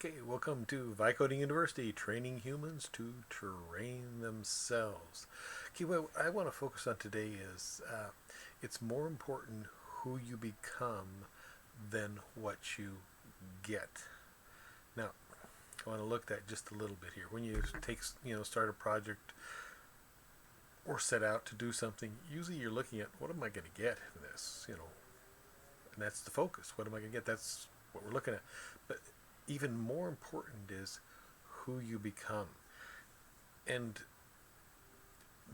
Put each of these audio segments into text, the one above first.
Okay, welcome to Vicoding University, training humans to train themselves. Okay, what I want to focus on today is it's more important who you become than what you get. Now, I want to look at just a little bit here. When you start a project or set out to do something, usually you're looking at what am I going to get in this, and that's the focus. What am I going to get? That's what we're looking at. But even more important is who you become. And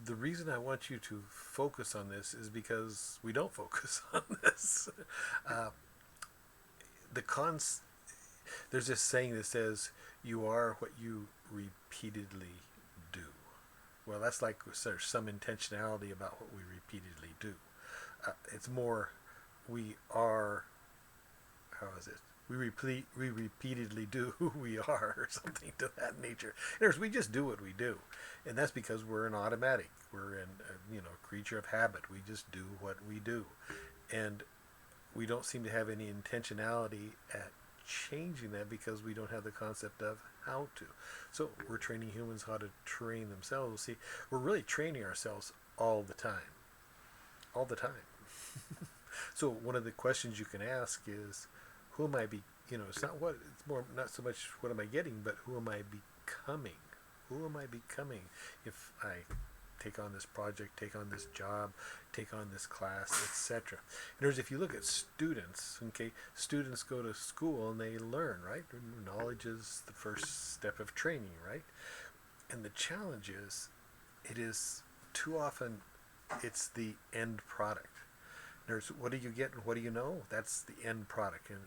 the reason I want you to focus on this is because we don't focus on this. Uh, the cons. There's this saying that says you are what you repeatedly do. Well, that's like there's some intentionality about what we repeatedly do. It's more we are. How is it? We repeatedly do who we are, or something to that nature. In other words, we just do what we do, and that's because we're an automatic. We're an creature of habit. We just do what we do, and we don't seem to have any intentionality at changing that because we don't have the concept of how to. So we're training humans how to train themselves. See, we're really training ourselves all the time, all the time. So one of the questions you can ask is, who am I be? It's not what it's more not so much what am I getting, but who am I becoming? Who am I becoming if I take on this project, take on this job, take on this class, etc. In other words, if you look at students, okay, students go to school and they learn, right? Knowledge is the first step of training, right? And the challenge is, it is too often, it's the end product. There's what do you get and what do you know? That's the end product, and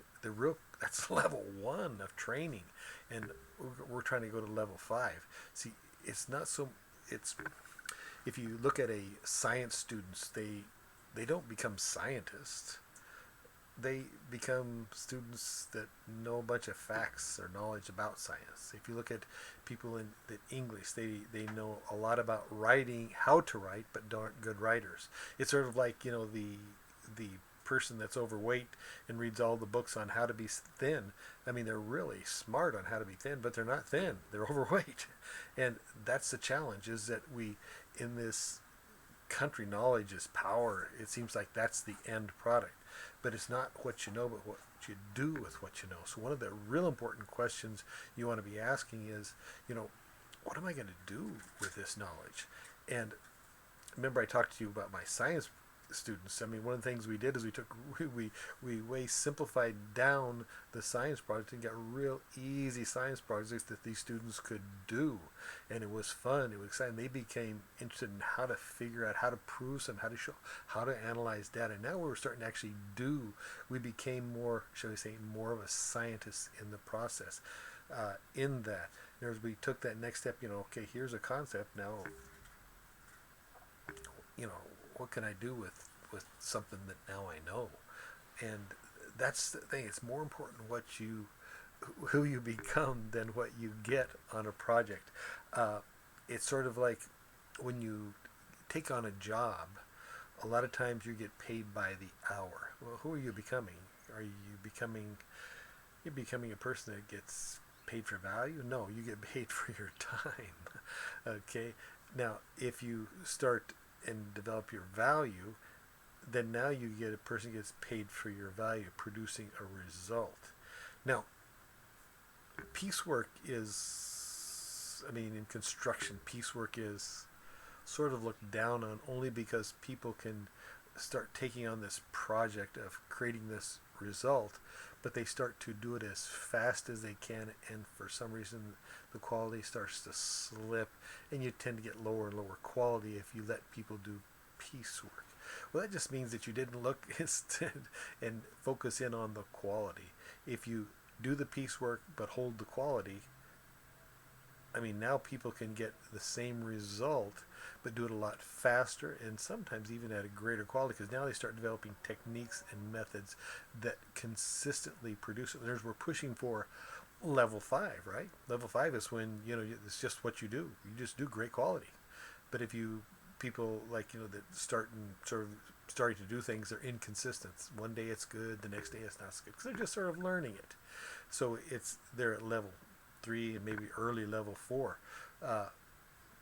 that's level one of training, and we're trying to go to level five. See, it's not so. It's if you look at a science students, they don't become scientists. They become students that know a bunch of facts or knowledge about science. If you look at people in the English, they know a lot about writing, how to write, but aren't good writers. It's sort of like the person that's overweight and reads all the books on how to be thin. I mean, they're really smart on how to be thin, but they're not thin. They're overweight, and that's the challenge. Is that we in this country, knowledge is power. It seems like that's the end product, but it's not what you know, but what you do with what you know. So one of the real important questions you want to be asking is, what am I going to do with this knowledge? And remember, I talked to you about my science students. I mean, one of the things we did is we way simplified down the science project and got real easy science projects that these students could do, and it was fun. It was exciting. They became interested in how to figure out how to prove some, how to show, how to analyze data. Now we're starting to actually do. We became more, shall we say, more of a scientist in the process. In that, as we took that next step, okay, here's a concept. Now, you know, what can I do with something that now I know? And that's the thing. It's more important who you become than what you get on a project. It's sort of like when you take on a job. A lot of times you get paid by the hour. Well, who are you becoming? Are you becoming you're becoming a person that gets paid for value? No, you get paid for your time. Okay. Now, if you start and develop your value, then now you get a person gets paid for your value, producing a result. Now, piecework is, I mean, in construction, piecework is sort of looked down on only because people can start taking on this project of creating this result, but they start to do it as fast as they can, and for some reason the quality starts to slip, and you tend to get lower and lower quality if you let people do piecework. Well, that just means that you didn't look instead and focus in on the quality. If you do the piecework but hold the quality, I mean, now people can get the same result, but do it a lot faster and sometimes even at a greater quality, because now they start developing techniques and methods that consistently produce it. We're pushing for level five, right? Level five is when it's just what you do. You just do great quality. But if you people like that start and sort of starting to do things, they're inconsistent. One day it's good, the next day it's not so good, because they're just sort of learning it. So they're at level 3 and maybe early level 4,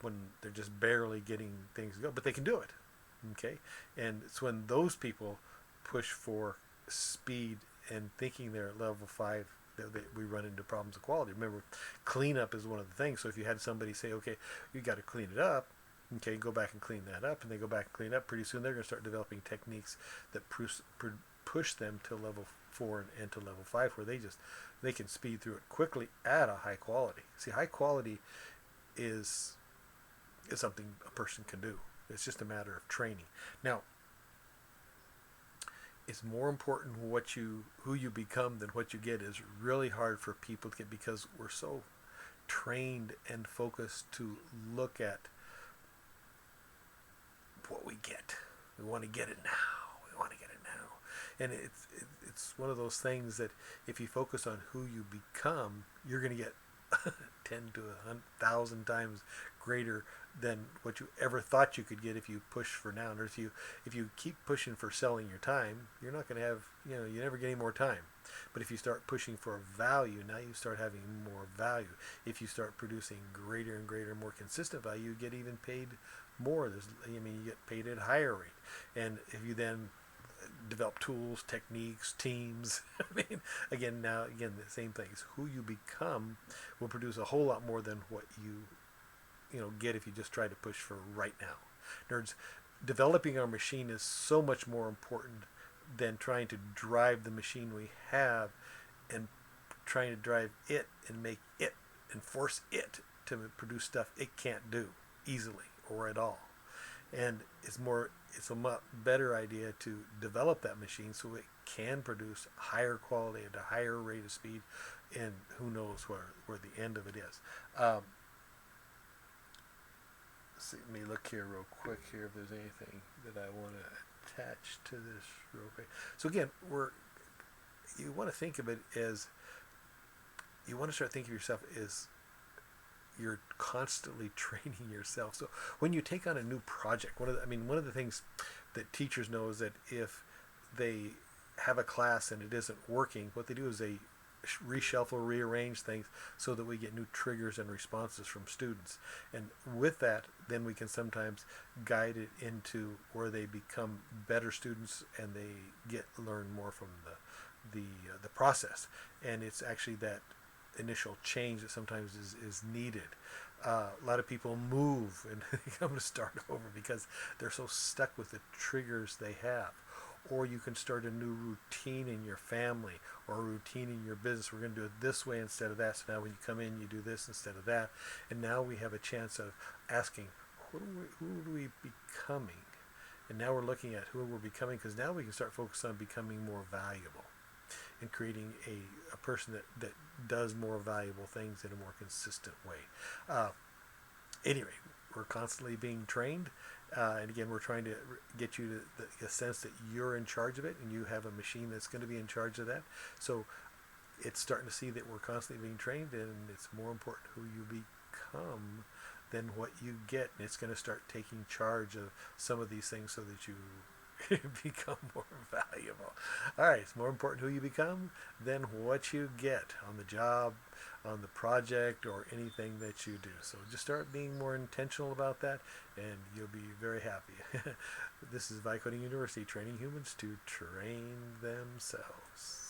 when they're just barely getting things to go, but they can do it. Okay, and it's when those people push for speed and thinking they're at level 5 that we run into problems of quality. Remember, cleanup is one of the things. So if you had somebody say, okay, you got to clean it up, okay, go back and clean that up, and they go back and clean it up, pretty soon they're going to start developing techniques that push them to level 4 and to level 5, where they can speed through it quickly at a high quality. See, high quality is something a person can do. It's just a matter of training. Now, it's more important who you become than what you get. Is really hard for people to get, because we're so trained and focused to look at what we get. We want to get it now. We want to get it now. And it's one of those things that if you focus on who you become, you're going to get 10 to 1,000 times greater than what you ever thought you could get if you push for now. Or if you keep pushing for selling your time, you're not going to have, you never get any more time. But if you start pushing for value, now you start having more value. If you start producing greater and greater, more consistent value, you get even paid more. You get paid at a higher rate. And if you then develop tools, techniques, teams. Again, the same things. Who you become will produce a whole lot more than what you get if you just try to push for right now. In other words, developing our machine is so much more important than trying to drive the machine we have and trying to drive it and make it and force it to produce stuff it can't do easily or at all. And it's a much better idea to develop that machine so it can produce higher quality at a higher rate of speed, and who knows where the end of it is. Let me look here real quick here if there's anything that I want to attach to this real quick. So again, you want to think of it as, you want to start thinking of yourself as you're constantly training yourself. So when you take on a new project, one of the things that teachers know is that if they have a class and it isn't working, what they do is they reshuffle, rearrange things so that we get new triggers and responses from students. And with that, then we can sometimes guide it into where they become better students and they learn more from the process. And it's actually that initial change that sometimes is needed. A lot of people move and they come to start over because they're so stuck with the triggers they have. Or you can start a new routine in your family or a routine in your business. We're going to do it this way instead of that. So now when you come in, you do this instead of that. And now we have a chance of asking, who are we becoming? And now we're looking at who we're becoming, because now we can start focusing on becoming more valuable and creating a person that does more valuable things in a more consistent way. Anyway, we're constantly being trained. And again, we're trying to get you to the sense that you're in charge of it and you have a machine that's going to be in charge of that. So it's starting to see that we're constantly being trained, and it's more important who you become than what you get. And it's going to start taking charge of some of these things so that you become more valuable. All right, it's more important who you become than what you get on the job, on the project, or anything that you do. So just start being more intentional about that, and you'll be very happy. This is Vicoding University, training humans to train themselves.